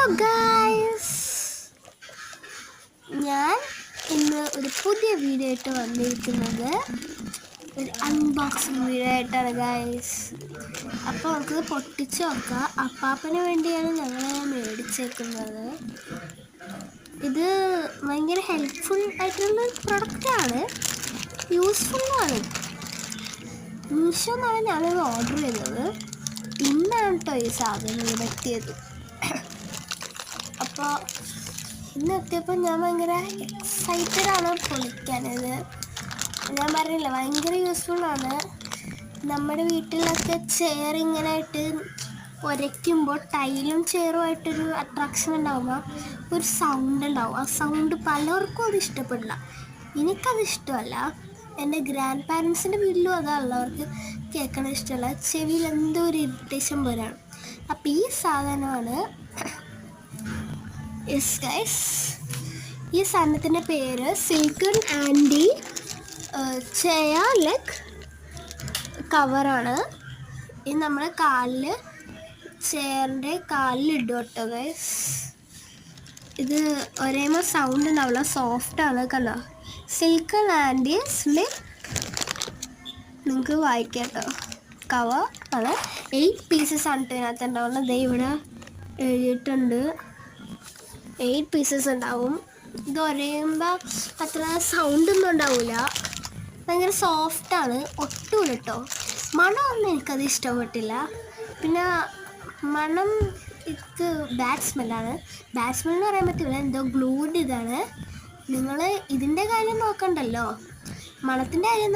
Guys, ഞാൻ ഇന്ന് ഒരു പുതിയ വീഡിയോ ആയിട്ട് വന്നിരിക്കുന്നത് ഒരു അൺബോക്സിങ് വീഡിയോ ആയിട്ടാണ് ഗായ്സ്. അപ്പോൾ നമുക്കത് പൊട്ടിച്ച് നോക്കാം. അപ്പാപ്പന് വേണ്ടിയാണ് ഞങ്ങൾ മേടിച്ചേക്കുന്നത്. ഇത് ഭയങ്കര ഹെൽപ്ഫുൾ ആയിട്ടുള്ള പ്രൊഡക്റ്റാണ്, യൂസ്ഫുള്ളാണ്. മീഷോ എന്നാണ് ഞാനത് ഓർഡർ ചെയ്തത്. ഇന്നാണ് കേട്ടോ ഈ സാധനം ഇവിടെ എത്തിയത്. അപ്പോൾ ഇന്ന് എത്തിയപ്പോൾ ഞാൻ ഭയങ്കര എക്സൈറ്റഡാണ് പൊളിക്കാനത്. ഞാൻ പറഞ്ഞില്ല, ഭയങ്കര യൂസ്ഫുള്ളാണ്. നമ്മുടെ വീട്ടിലൊക്കെ ചെയർ ഇങ്ങനെ ആയിട്ട് ഉരയ്ക്കുമ്പോൾ ടൈലും ചെയറുമായിട്ടൊരു അട്രാക്ഷൻ ഉണ്ടാകുമ്പോൾ ഒരു സൗണ്ട് ഉണ്ടാവും. ആ സൗണ്ട് പലർക്കും അത് ഇഷ്ടപ്പെടില്ല. എനിക്കത് ഇഷ്ടമല്ല. എൻ്റെ ഗ്രാൻഡ് പാരൻസിൻ്റെ വീട്ടിലും അതുള്ളവർക്ക് കേൾക്കണ ഇഷ്ടമല്ല. ചെവിയിൽ എന്തോ ഒരു ഇറിറ്റേഷൻ പോലെയാണ്. അപ്പം ഈ സാധനമാണ് ഗൈസ്. ഈ സാധനത്തിൻ്റെ പേര് സിൽക്കൺ ആൻഡി ചെയർ ലെഗ് കവറാണ്. ഇത് നമ്മൾ കാലിൽ, ചെയറിൻ്റെ കാലിലിടും കേട്ടോ ഗൈസ്. ഇത് ഒരേമ സൗണ്ട് ഉണ്ടാവില്ല, സോഫ്റ്റാണ്. കണ്ടോ, സിൽക്കൺ ആൻഡി സ്ലിപ്പ്. നിങ്ങൾക്ക് വായിക്കാം കേട്ടോ. കവർ ആണ്. 8 പീസസ് ആണ് ഇതിനകത്ത് ഉണ്ടാവുന്നത്. ദേ ഇവിടെ എഴുതിയിട്ടുണ്ട് 8 പീസസ് ഉണ്ടാവും. ഇത് ഒരയുമ്പോൾ അത്ര സൗണ്ടൊന്നും ഉണ്ടാവില്ല. ഭയങ്കര സോഫ്റ്റാണ്, ഒട്ടുമില്ല കേട്ടോ. മണമൊന്നും എനിക്കത് ഇഷ്ടപ്പെട്ടില്ല. പിന്നെ മണം എനിക്ക് ബാഡ് സ്മെല്ലാണ്. ബാഡ് സ്മെല്ലെന്ന് പറയാൻ പറ്റില്ല, എന്തോ ഗ്ലൂഡ് ഇതാണ്. നിങ്ങൾ ഇതിൻ്റെ കാര്യം നോക്കണ്ടല്ലോ, മണത്തിൻ്റെ കാര്യം